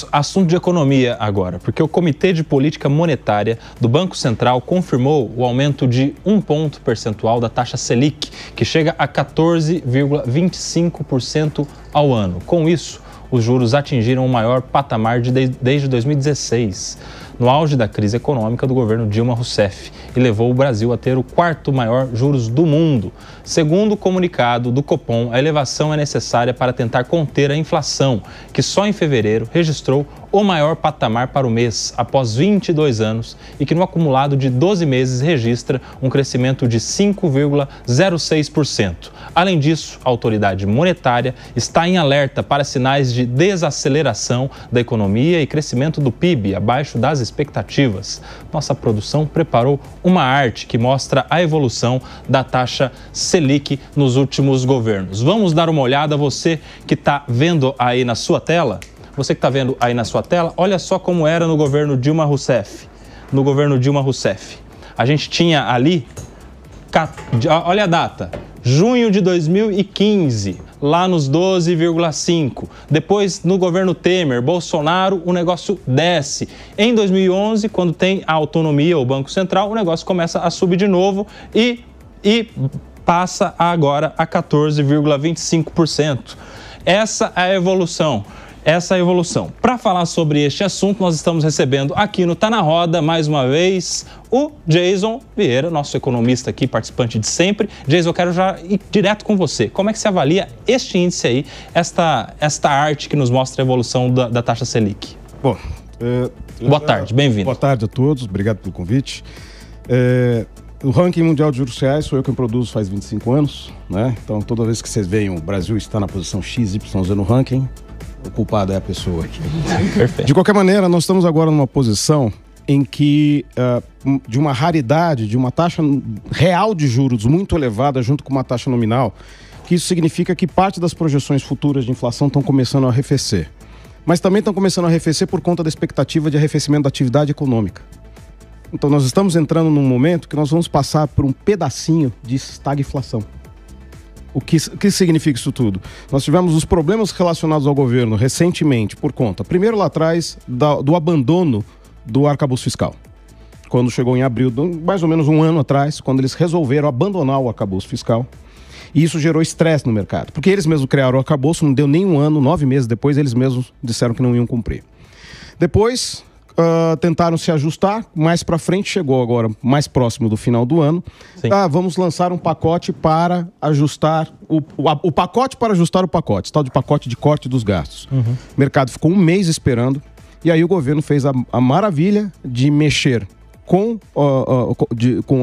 Vamos assunto de economia agora, porque o Comitê de Política Monetária do Banco Central confirmou o aumento de 1 ponto percentual da taxa Selic, que chega a 14,25% ao ano. Com isso, os juros atingiram o maior patamar desde 2016, no auge da crise econômica do governo Dilma Rousseff, e levou o Brasil a ter o 4º maior juros do mundo. Segundo o comunicado do Copom, a elevação é necessária para tentar conter a inflação, que só em fevereiro registrou o maior patamar para o mês, após 22 anos, e que no acumulado de 12 meses registra um crescimento de 5,06%. Além disso, a autoridade monetária está em alerta para sinais de desaceleração da economia e crescimento do PIB abaixo das expectativas. Nossa produção preparou uma arte que mostra a evolução da taxa Selic nos últimos governos. Vamos dar uma olhada, você que está vendo aí na sua tela? Você que está vendo aí na sua tela, olha só como era no governo Dilma Rousseff. No governo Dilma Rousseff. A gente tinha ali, olha a data, junho de 2015, lá nos 12,5. Depois, no governo Temer, Bolsonaro, o negócio desce. Em 2011, quando tem a autonomia, o Banco Central, o negócio começa a subir de novo e passa agora a 14,25%. Essa é a evolução. Para falar sobre este assunto, nós estamos recebendo aqui no Tá na Roda, mais uma vez, o Jason Vieira, nosso economista aqui, participante de sempre. Jason, eu quero já ir direto com você. Como é que você avalia este índice aí, esta arte que nos mostra a evolução da taxa Selic? Bom, boa tarde, bem-vindo. Boa tarde a todos, obrigado pelo convite. O ranking mundial de juros reais sou eu quem produzo faz 25 anos, né? Então, toda vez que vocês veem o Brasil está na posição XYZ no ranking, o culpado é a pessoa aqui. Perfeito. De qualquer maneira, nós estamos agora numa posição em que, de uma raridade, de uma taxa real de juros muito elevada junto com uma taxa nominal, que isso significa que parte das projeções futuras de inflação estão começando a arrefecer. Mas também estão começando a arrefecer por conta da expectativa de arrefecimento da atividade econômica. Então, nós estamos entrando num momento que nós vamos passar por um pedacinho de estagflação. O que significa isso tudo? Nós tivemos os problemas relacionados ao governo recentemente por conta, primeiro lá atrás, do abandono do arcabouço fiscal. Quando chegou em abril, mais ou menos um ano atrás, quando eles resolveram abandonar o arcabouço fiscal. E isso gerou estresse no mercado, porque eles mesmos criaram o arcabouço, não deu nem um ano, 9 meses depois, eles mesmos disseram que não iam cumprir. Depois, tentaram se ajustar, mais para frente, chegou agora mais próximo do final do ano. Vamos lançar um pacote para ajustar o pacote para ajustar o pacote, tal de pacote de corte dos gastos. O mercado ficou um mês esperando e aí o governo fez a maravilha de mexer com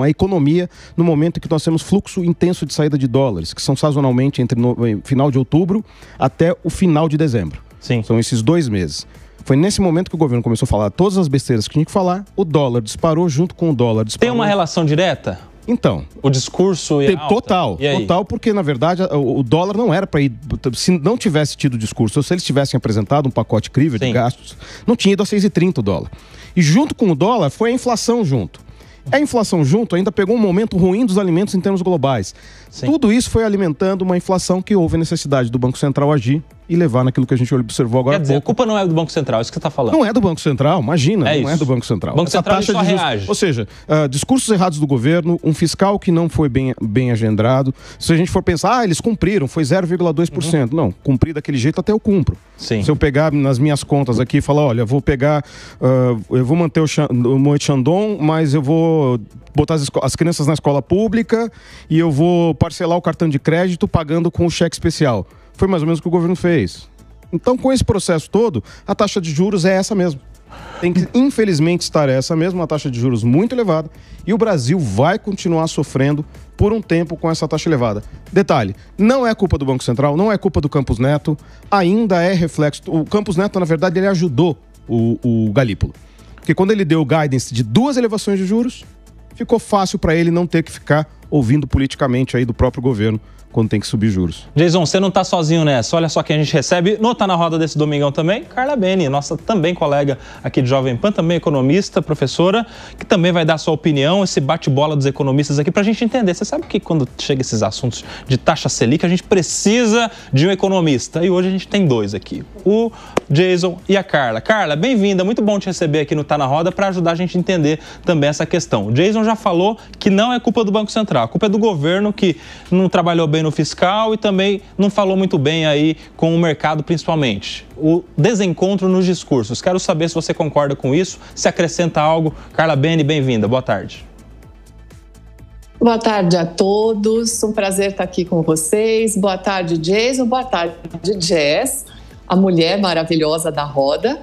a economia no momento em que nós temos fluxo intenso de saída de dólares, que são sazonalmente entre final de outubro até o final de dezembro. Sim. São esses 2 meses. Foi nesse momento que o governo começou a falar todas as besteiras que tinha que falar, o dólar disparou junto com o dólar disparou. Tem uma relação direta? Então. O discurso e a alta? Total, porque na verdade o dólar não era para ir, se não tivesse tido discurso, ou se eles tivessem apresentado um pacote crível de gastos, não tinha ido a 6,30 o dólar. E junto com o dólar foi a inflação junto. A inflação junto ainda pegou um momento ruim dos alimentos em termos globais. Sim. Tudo isso foi alimentando uma inflação que houve necessidade do Banco Central agir e levar naquilo que a gente observou agora. Quer dizer, a culpa não é do Banco Central, é isso que você está falando. Não é do Banco Central, imagina, não é do Banco Central. O Banco Central só reage. Ou seja, discursos errados do governo, um fiscal que não foi bem agendado. Se a gente for pensar, eles cumpriram, foi 0,2%. Não, cumprir daquele jeito até eu cumpro. Sim. Se eu pegar nas minhas contas aqui e falar, olha, eu vou manter o Moed Chandon, mas eu vou botar as crianças na escola pública e eu vou parcelar o cartão de crédito pagando com o cheque especial. Foi mais ou menos o que o governo fez. Então, com esse processo todo, a taxa de juros é essa mesmo. Tem que, infelizmente, estar essa mesma, uma taxa de juros muito elevada, e o Brasil vai continuar sofrendo por um tempo com essa taxa elevada. Detalhe, não é culpa do Banco Central, não é culpa do Campos Neto, ainda é reflexo. O Campos Neto, na verdade, ele ajudou o Galípolo. Porque quando ele deu o guidance de 2 elevações de juros, ficou fácil para ele não ter que ficar ouvindo politicamente aí do próprio governo quando tem que subir juros. Jason, você não está sozinho nessa. Olha só quem a gente recebe no Tá na Roda desse domingão também. Carla Beni, nossa também colega aqui de Jovem Pan, também economista, professora, que também vai dar sua opinião, esse bate-bola dos economistas aqui para a gente entender. Você sabe que quando chega esses assuntos de taxa Selic, a gente precisa de um economista. E hoje a gente tem dois aqui, o Jason e a Carla. Carla, bem-vinda, muito bom te receber aqui no Tá na Roda para ajudar a gente a entender também essa questão. O Jason já falou que não é culpa do Banco Central, a culpa é do governo que não trabalhou bem no fiscal e também não falou muito bem aí com o mercado principalmente. O desencontro nos discursos. Quero saber se você concorda com isso, se acrescenta algo. Carla Beni, bem-vinda, boa tarde. Boa tarde a todos, um prazer estar aqui com vocês. Boa tarde, Jason, boa tarde, Jess, a mulher maravilhosa da roda.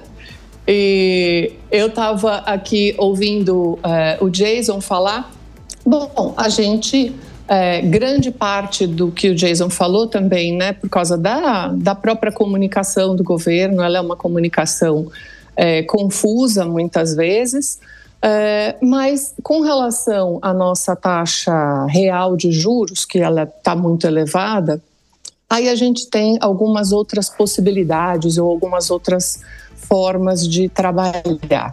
E eu estava aqui ouvindo o Jason falar. Bom, a gente, grande parte do que o Jason falou também, né, por causa da própria comunicação do governo, ela é uma comunicação confusa muitas vezes, mas com relação à nossa taxa real de juros, que ela está muito elevada, aí a gente tem algumas outras possibilidades ou algumas outras formas de trabalhar.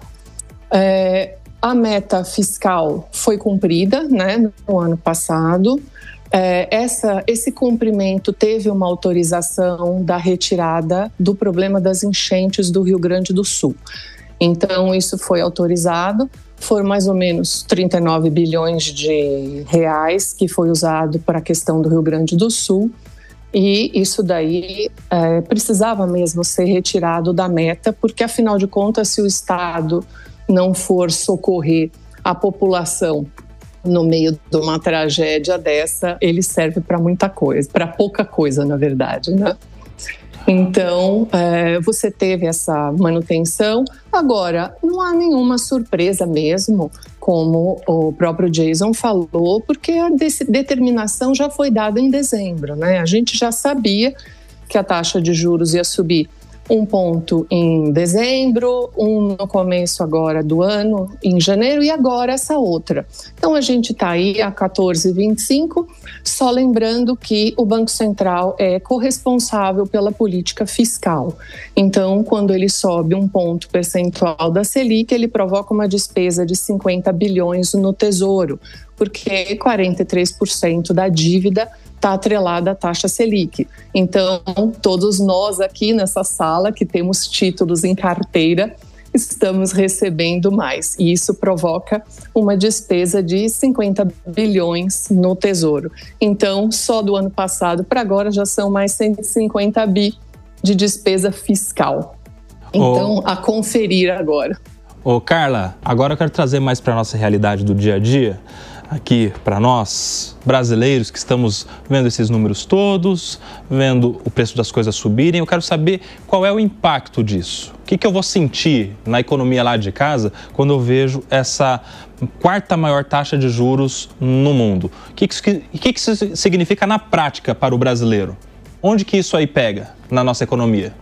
A meta fiscal foi cumprida, né, no ano passado. Esse cumprimento teve uma autorização da retirada do problema das enchentes do Rio Grande do Sul. Então, isso foi autorizado. Foram mais ou menos 39 bilhões de reais que foi usado para a questão do Rio Grande do Sul. E isso daí precisava mesmo ser retirado da meta, porque, afinal de contas, se o Estado não for socorrer a população no meio de uma tragédia dessa, ele serve para muita coisa, para pouca coisa, na verdade, né? Então, você teve essa manutenção. Agora, não há nenhuma surpresa mesmo, como o próprio Jason falou, porque a determinação já foi dada em dezembro, né? A gente já sabia que a taxa de juros ia subir 1 ponto em dezembro, 1 no começo agora do ano, em janeiro, e agora essa outra. Então, a gente está aí a 14,25, só lembrando que o Banco Central é corresponsável pela política fiscal. Então, quando ele sobe 1 ponto percentual da Selic, ele provoca uma despesa de 50 bilhões no Tesouro, porque 43% da dívida está atrelada à taxa Selic. Então, todos nós aqui nessa sala que temos títulos em carteira, estamos recebendo mais. E isso provoca uma despesa de 50 bilhões no Tesouro. Então, só do ano passado para agora já são mais 150 bi de despesa fiscal. Então, a conferir agora. Carla, agora eu quero trazer mais para a nossa realidade do dia a dia. Aqui para nós, brasileiros que estamos vendo esses números todos, vendo o preço das coisas subirem, eu quero saber qual é o impacto disso. O que eu vou sentir na economia lá de casa quando eu vejo essa 4ª maior taxa de juros no mundo? O que isso significa na prática para o brasileiro? Onde que isso aí pega na nossa economia?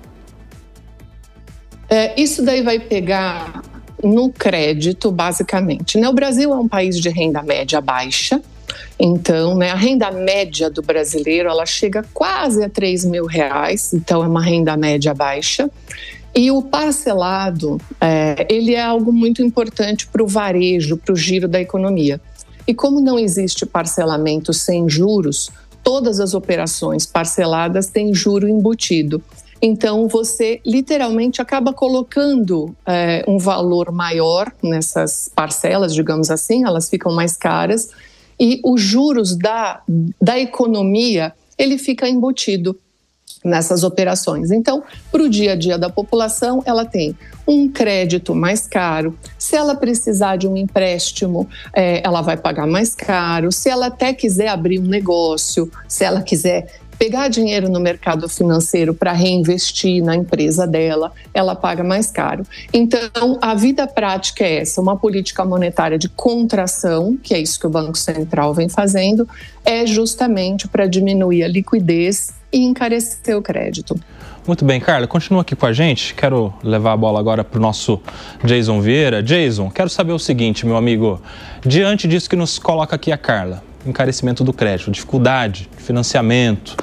Isso daí vai pegar no crédito, basicamente, né? O Brasil é um país de renda média baixa, então, né, a renda média do brasileiro, ela chega quase a R$3 mil, então é uma renda média baixa. E o parcelado, ele é algo muito importante para o varejo, para o giro da economia. E como não existe parcelamento sem juros, todas as operações parceladas têm juro embutido. Então, você literalmente acaba colocando um valor maior nessas parcelas, digamos assim, elas ficam mais caras, e os juros da economia, ele fica embutido nessas operações. Então, para o dia a dia da população, ela tem um crédito mais caro. Se ela precisar de um empréstimo, ela vai pagar mais caro. Se ela até quiser abrir um negócio, se ela quiser pegar dinheiro no mercado financeiro para reinvestir na empresa dela, ela paga mais caro. Então, a vida prática é essa, uma política monetária de contração, que é isso que o Banco Central vem fazendo, é justamente para diminuir a liquidez e encarecer o crédito. Muito bem, Carla, continua aqui com a gente. Quero levar a bola agora para o nosso Jason Vieira. Jason, quero saber o seguinte, meu amigo, diante disso que nos coloca aqui a Carla, encarecimento do crédito, dificuldade de financiamento.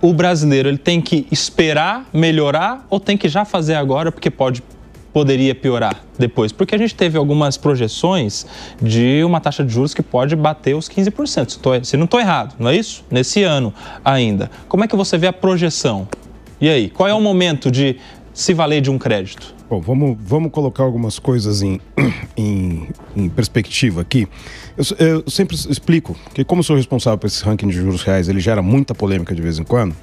O brasileiro ele tem que esperar melhorar ou tem que já fazer agora porque poderia piorar depois? Porque a gente teve algumas projeções de uma taxa de juros que pode bater os 15%. Se não estou errado, não é isso? Nesse ano ainda. Como é que você vê a projeção? E aí, qual é o momento de se valer de um crédito? Bom, vamos colocar algumas coisas em perspectiva aqui. Eu sempre explico que, como sou responsável por esse ranking de juros reais, ele gera muita polêmica de vez em quando.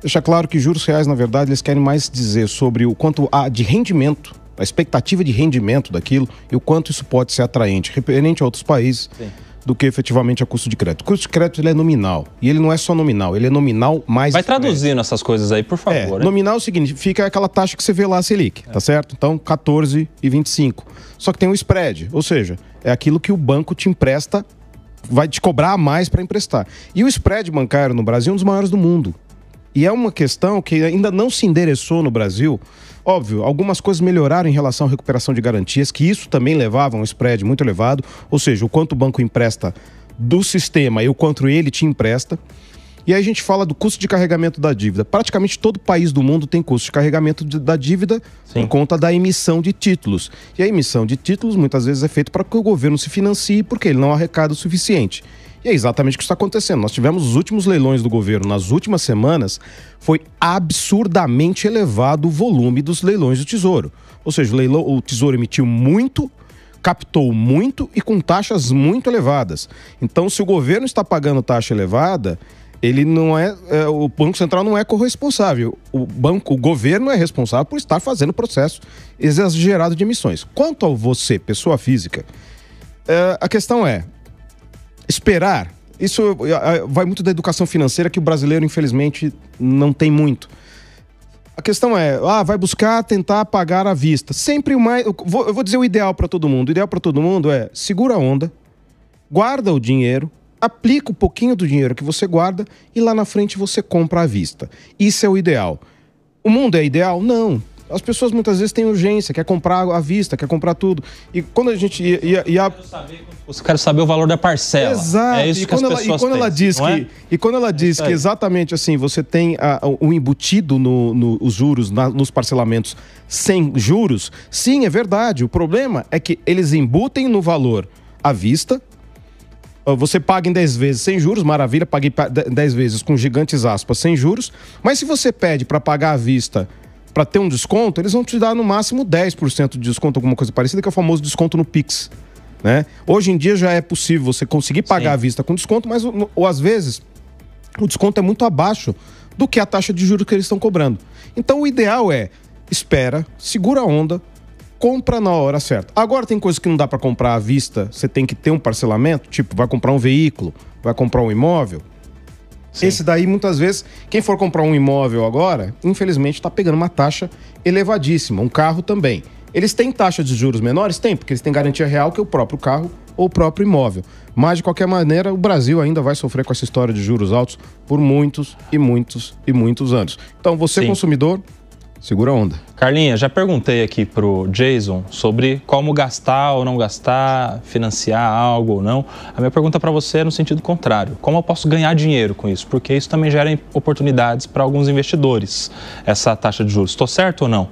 Deixa claro que juros reais, na verdade, eles querem mais dizer sobre o quanto há de rendimento, a expectativa de rendimento daquilo e o quanto isso pode ser atraente, referente a outros países, sim, do que efetivamente a custo de crédito. O custo de crédito ele é nominal. E ele não é só nominal, ele é nominal mais... Vai traduzindo essas coisas aí, por favor. Né? Nominal significa aquela taxa que você vê lá, a Selic, tá certo? Então, 14,25. Só que tem um spread, ou seja, é aquilo que o banco te empresta, vai te cobrar a mais para emprestar. E o spread bancário no Brasil é um dos maiores do mundo. E é uma questão que ainda não se endereçou no Brasil. Óbvio, algumas coisas melhoraram em relação à recuperação de garantias, que isso também levava a um spread muito elevado, ou seja, o quanto o banco empresta do sistema e o quanto ele te empresta. E aí a gente fala do custo de carregamento da dívida. Praticamente todo país do mundo tem custo de carregamento da dívida, sim, por conta da emissão de títulos. E a emissão de títulos muitas vezes é feita para que o governo se financie porque ele não arrecada o suficiente. E é exatamente o que está acontecendo. Nós tivemos os últimos leilões do governo nas últimas semanas, foi absurdamente elevado o volume dos leilões do Tesouro. Ou seja, o Tesouro emitiu muito, captou muito e com taxas muito elevadas. Então, se o governo está pagando taxa elevada, ele não o Banco Central não é corresponsável. O governo é responsável por estar fazendo o processo exagerado de emissões. Quanto a você, pessoa física, a questão é esperar. Isso vai muito da educação financeira que o brasileiro, infelizmente, não tem muito. A questão é, vai buscar tentar pagar à vista. Sempre o mais... Eu vou dizer o ideal para todo mundo. O ideal para todo mundo é segura a onda, guarda o dinheiro, aplica um pouquinho do dinheiro que você guarda e lá na frente você compra à vista. Isso é o ideal. O mundo é ideal? Não. As pessoas muitas vezes têm urgência, quer comprar à vista, quer comprar tudo. E quando a gente Eu quero saber o valor da parcela. Exato. É isso que as pessoas pensam, E quando ela diz que exatamente assim, você tem o embutido nos juros, nos parcelamentos sem juros, sim, é verdade. O problema é que eles embutem no valor à vista. Você paga em 10 vezes sem juros, maravilha, paguei 10 vezes com gigantes aspas sem juros. Mas se você pede para pagar à vista para ter um desconto, eles vão te dar no máximo 10% de desconto, alguma coisa parecida, que é o famoso desconto no Pix, né? Hoje em dia já é possível você conseguir pagar, sim, à vista com desconto, mas ou às vezes o desconto é muito abaixo do que a taxa de juros que eles estão cobrando. Então o ideal é espera, segura a onda, compra na hora certa. Agora tem coisas que não dá para comprar à vista, você tem que ter um parcelamento, tipo vai comprar um veículo, vai comprar um imóvel. Sim. Esse daí, muitas vezes, quem for comprar um imóvel agora, infelizmente, está pegando uma taxa elevadíssima. Um carro também. Eles têm taxa de juros menores? Tem, porque eles têm garantia real que é o próprio carro ou o próprio imóvel. Mas, de qualquer maneira, o Brasil ainda vai sofrer com essa história de juros altos por muitos e muitos e muitos anos. Então, você, sim, consumidor, segura a onda. Carlinha, já perguntei aqui pro Jason sobre como gastar ou não gastar, financiar algo ou não. A minha pergunta para você é no sentido contrário. Como eu posso ganhar dinheiro com isso? Porque isso também gera oportunidades para alguns investidores, essa taxa de juros. Estou certo ou não?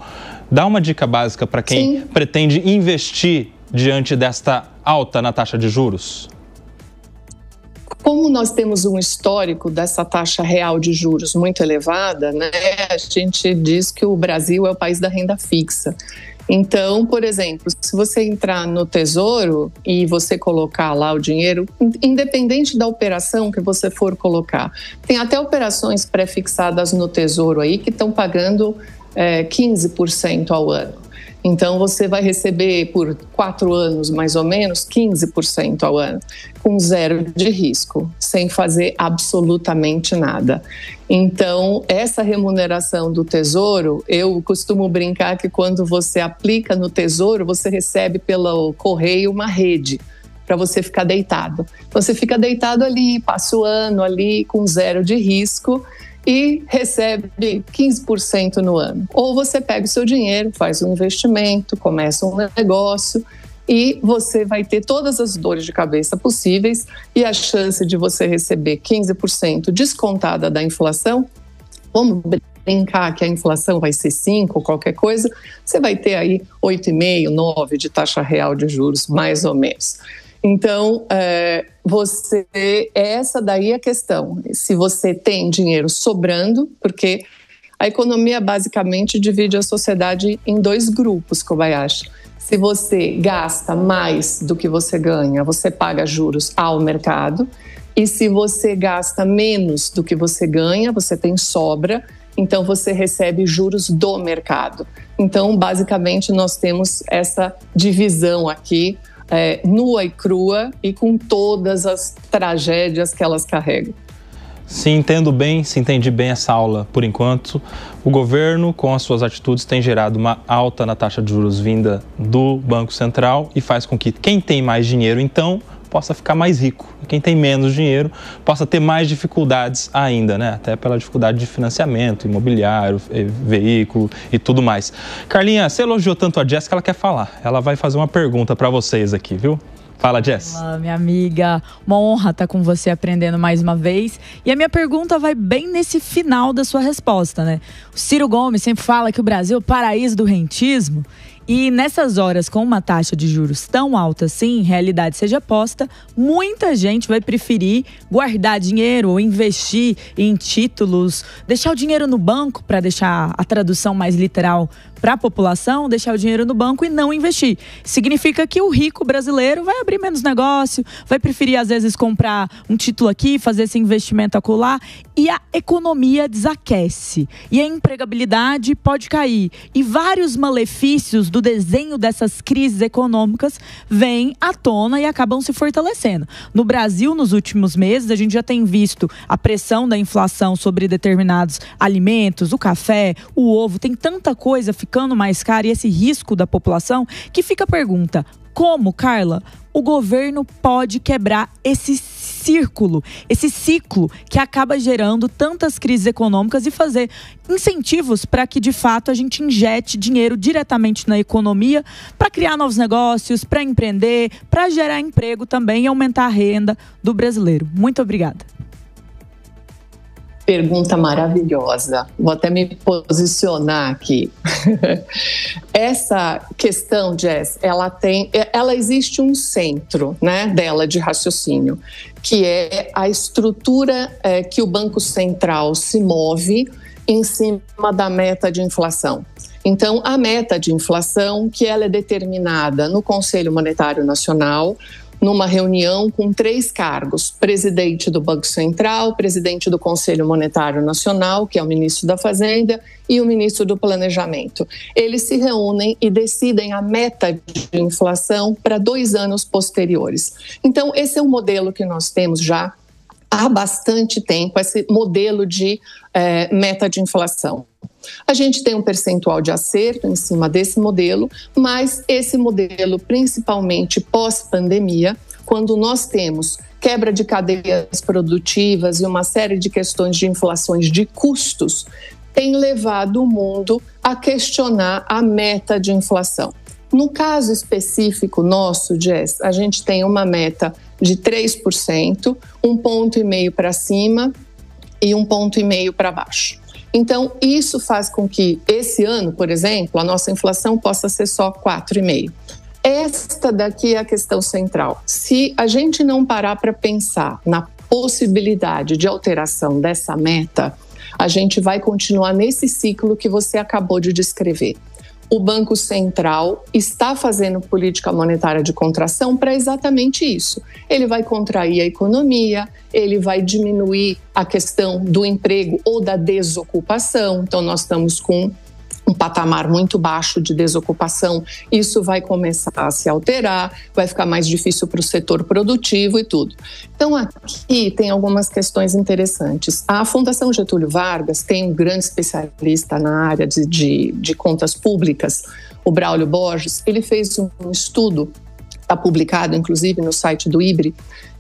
Dá uma dica básica para quem, sim, pretende investir diante desta alta na taxa de juros. Como nós temos um histórico dessa taxa real de juros muito elevada, né, a gente diz que o Brasil é o país da renda fixa. Então, por exemplo, se você entrar no Tesouro e você colocar lá o dinheiro, independente da operação que você for colocar, tem até operações pré-fixadas no Tesouro aí que estão pagando 15% ao ano. Então, você vai receber por 4 anos, mais ou menos, 15% ao ano, com zero de risco, sem fazer absolutamente nada. Então, essa remuneração do Tesouro, eu costumo brincar que quando você aplica no Tesouro, você recebe pelo correio uma rede para você ficar deitado. Então, você fica deitado ali, passa o ano ali com zero de risco, e recebe 15% no ano. Ou você pega o seu dinheiro, faz um investimento, começa um negócio e você vai ter todas as dores de cabeça possíveis e a chance de você receber 15% descontada da inflação, vamos brincar que a inflação vai ser 5% ou qualquer coisa, você vai ter aí 8,5%, 9% de taxa real de juros, mais ou menos. Então, essa daí é a questão. Se você tem dinheiro sobrando, porque a economia basicamente divide a sociedade em 2 grupos, Kobayashi. Se você gasta mais do que você ganha, você paga juros ao mercado. E se você gasta menos do que você ganha, você tem sobra, então você recebe juros do mercado. Então, basicamente, nós temos essa divisão aqui, nua e crua, e com todas as tragédias que elas carregam. Se entendi bem essa aula por enquanto, o governo, com as suas atitudes, tem gerado uma alta na taxa de juros vinda do Banco Central e faz com que quem tem mais dinheiro, então, possa ficar mais rico. E quem tem menos dinheiro possa ter mais dificuldades ainda, né? Até pela dificuldade de financiamento, imobiliário, veículo e tudo mais. Carlinha, você elogiou tanto a Jess que ela quer falar. Ela vai fazer uma pergunta para vocês aqui, viu? Fala, Jess. Olá, minha amiga. Uma honra estar com você aprendendo mais uma vez. E a minha pergunta vai bem nesse final da sua resposta, né? O Ciro Gomes sempre fala que o Brasil é o paraíso do rentismo. E nessas horas, com uma taxa de juros tão alta assim, realidade seja posta, muita gente vai preferir guardar dinheiro ou investir em títulos, deixar o dinheiro no banco, para deixar a tradução mais literal para a população, deixar o dinheiro no banco e não investir. Significa que o rico brasileiro vai abrir menos negócio, vai preferir às vezes comprar um título aqui, fazer esse investimento acolá, e a economia desaquece. E a empregabilidade pode cair. E vários malefícios do desenho dessas crises econômicas vêm à tona e acabam se fortalecendo. No Brasil, nos últimos meses, a gente já tem visto a pressão da inflação sobre determinados alimentos, o café, o ovo, tem tanta coisa ficando mais cara e esse risco da população que fica a pergunta: como, Carla, o governo pode quebrar esse ciclo que acaba gerando tantas crises econômicas e fazer incentivos para que, de fato, a gente injete dinheiro diretamente na economia para criar novos negócios, para empreender, para gerar emprego também e aumentar a renda do brasileiro? Muito obrigada. Pergunta maravilhosa. Vou até me posicionar aqui. Essa questão, Jess, ela existe um centro, né, dela de raciocínio, que é a estrutura que o Banco Central se move em cima da meta de inflação. Então, a meta de inflação, que ela é determinada no Conselho Monetário Nacional, numa reunião com 3 cargos: presidente do Banco Central, presidente do Conselho Monetário Nacional, que é o ministro da Fazenda, e o ministro do Planejamento. Eles se reúnem e decidem a meta de inflação para 2 anos posteriores. Então, esse é um modelo que nós temos já há bastante tempo, esse modelo de meta de inflação. A gente tem um percentual de acerto em cima desse modelo, mas esse modelo, principalmente pós-pandemia, quando nós temos quebra de cadeias produtivas e uma série de questões de inflações de custos, tem levado o mundo a questionar a meta de inflação. No caso específico nosso, Jess, a gente tem uma meta de 3%, 1,5 ponto para cima e 1,5 ponto para baixo. Então, isso faz com que esse ano, por exemplo, a nossa inflação possa ser só 4,5%. Esta daqui é a questão central. Se a gente não parar para pensar na possibilidade de alteração dessa meta, a gente vai continuar nesse ciclo que você acabou de descrever. O Banco Central está fazendo política monetária de contração para exatamente isso. Ele vai contrair a economia, ele vai diminuir a questão do emprego ou da desocupação. Então, nós estamos com um patamar muito baixo de desocupação. Isso vai começar a se alterar, vai ficar mais difícil para o setor produtivo e tudo. Então, aqui tem algumas questões interessantes. A Fundação Getúlio Vargas tem um grande especialista na área de contas públicas, o Braulio Borges. Ele fez um estudo, está publicado inclusive no site do IBRE,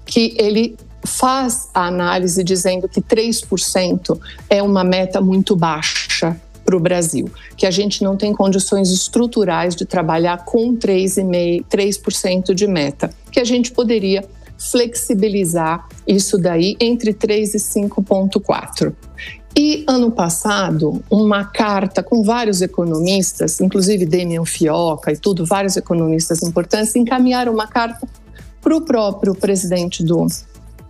que ele faz a análise dizendo que 3% é uma meta muito baixa para o Brasil, que a gente não tem condições estruturais de trabalhar com 3% de meta, que a gente poderia flexibilizar isso daí entre 3 e 5,4. E ano passado, uma carta com vários economistas, inclusive Demian Fioca e tudo, vários economistas importantes, encaminharam uma carta para o próprio presidente do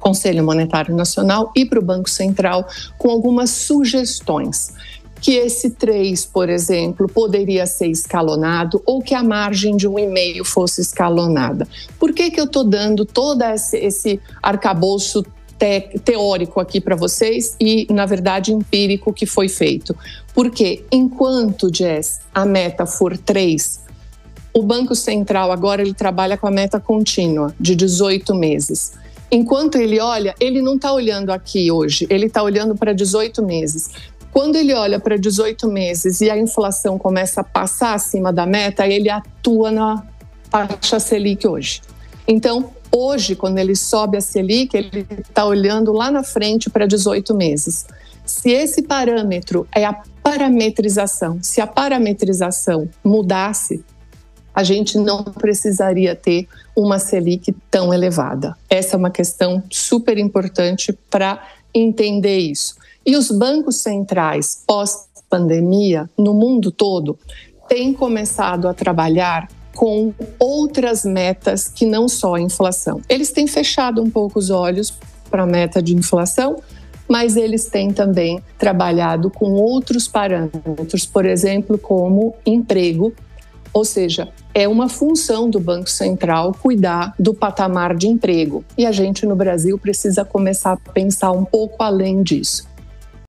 Conselho Monetário Nacional e para o Banco Central com algumas sugestões. Que esse 3, por exemplo, poderia ser escalonado ou que a margem de 1,5 fosse escalonada. Por que eu estou dando todo esse arcabouço teórico aqui para vocês e, na verdade, empírico que foi feito? Porque enquanto, Jess, a meta for 3, o Banco Central agora ele trabalha com a meta contínua de 18 meses. Enquanto ele olha, ele não está olhando aqui hoje, ele está olhando para 18 meses. Quando ele olha para 18 meses e a inflação começa a passar acima da meta, ele atua na taxa Selic hoje. Então, hoje, quando ele sobe a Selic, ele está olhando lá na frente para 18 meses. Se esse parâmetro é a parametrização, se a parametrização mudasse, a gente não precisaria ter uma Selic tão elevada. Essa é uma questão super importante para entender isso. E os bancos centrais pós-pandemia, no mundo todo, têm começado a trabalhar com outras metas que não só a inflação. Eles têm fechado um pouco os olhos para a meta de inflação, mas eles têm também trabalhado com outros parâmetros, por exemplo, como emprego, ou seja, é uma função do Banco Central cuidar do patamar de emprego. E a gente no Brasil precisa começar a pensar um pouco além disso.